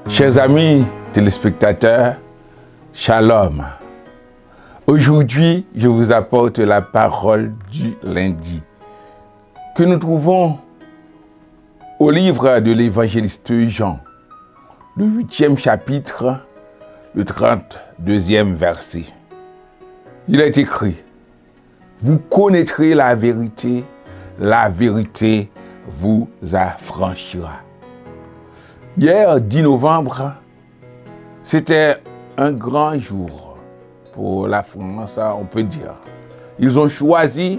Chers amis téléspectateurs, Shalom. Aujourd'hui, je vous apporte la parole du lundi que nous trouvons au livre de l'évangéliste Jean, le 8e chapitre, le 32e verset. Il est écrit: vous connaîtrez la vérité vous affranchira. Hier, 10 novembre, c'était un grand jour pour la France, on peut dire. Ils ont choisi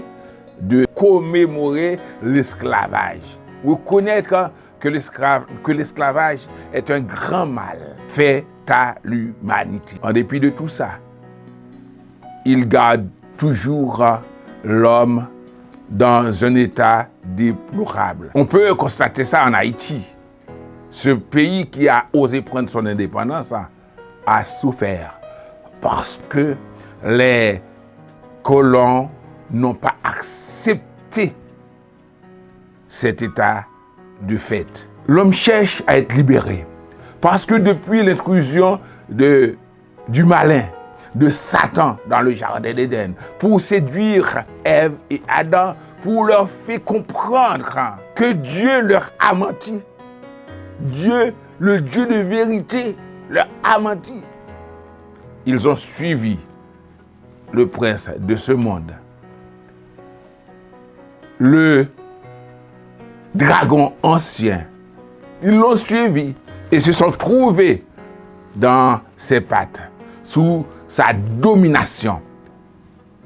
de commémorer l'esclavage. Reconnaître que l'esclavage est un grand mal fait à l'humanité. En dépit de tout ça, ils gardent toujours l'homme dans un état déplorable. On peut constater ça en Haïti. Ce pays qui a osé prendre son indépendance a souffert parce que les colons n'ont pas accepté cet état de fait. L'homme cherche à être libéré parce que depuis l'intrusion du malin, de Satan dans le jardin d'Éden, pour séduire Ève et Adam, pour leur faire comprendre que Dieu leur a menti. Dieu, le Dieu de vérité, leur a menti. Ils ont suivi le prince de ce monde, le dragon ancien. Ils l'ont suivi et se sont trouvés dans ses pattes, sous sa domination.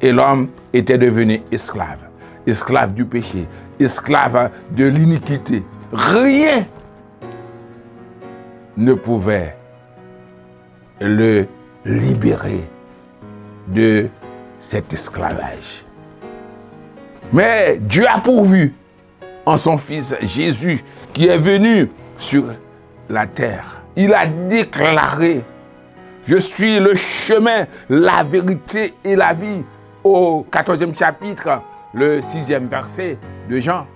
Et l'homme était devenu esclave, esclave du péché, esclave de l'iniquité. Rien ne pouvait le libérer de cet esclavage. Mais Dieu a pourvu en son Fils Jésus qui est venu sur la terre. Il a déclaré: je suis le chemin, la vérité et la vie, au 14e chapitre, le 6e verset de Jean.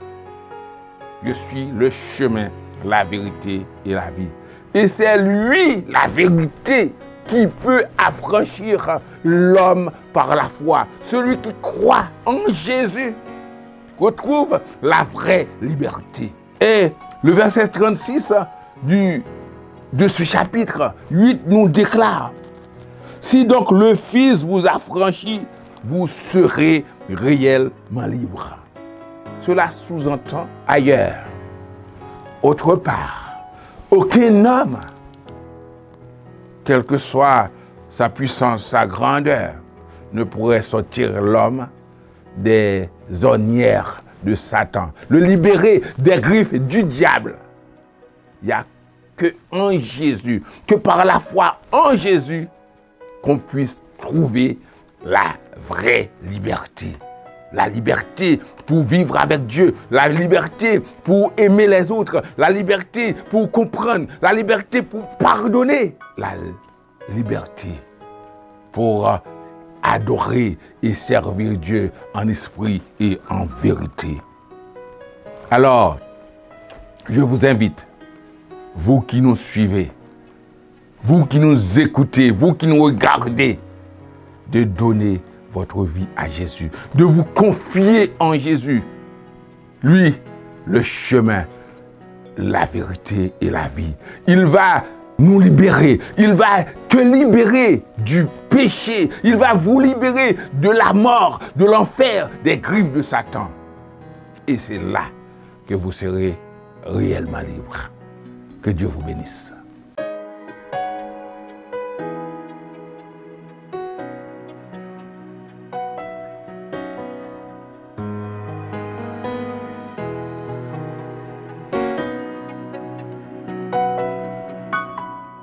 Je suis le chemin, la vérité et la vie. Et c'est lui, la vérité, qui peut affranchir l'homme par la foi. Celui qui croit en Jésus retrouve la vraie liberté. Et le verset 36 de ce chapitre 8 nous déclare: si donc le Fils vous affranchit, vous serez réellement libre. Cela sous-entend ailleurs, autre part, aucun homme, quelle que soit sa puissance, sa grandeur, ne pourrait sortir l'homme des ornières de Satan, le libérer des griffes du diable. Il n'y a que en Jésus, que par la foi en Jésus, qu'on puisse trouver la vraie liberté. La liberté pour vivre avec Dieu, la liberté pour aimer les autres, la liberté pour comprendre, la liberté pour pardonner, la liberté pour adorer et servir Dieu en esprit et en vérité. Alors, je vous invite, vous qui nous suivez, vous qui nous écoutez, vous qui nous regardez, de donner votre vie à Jésus, de vous confier en Jésus. Lui, le chemin, la vérité et la vie. Il va nous libérer. Il va te libérer du péché. Il va vous libérer de la mort, de l'enfer, des griffes de Satan. Et c'est là que vous serez réellement libre. Que Dieu vous bénisse.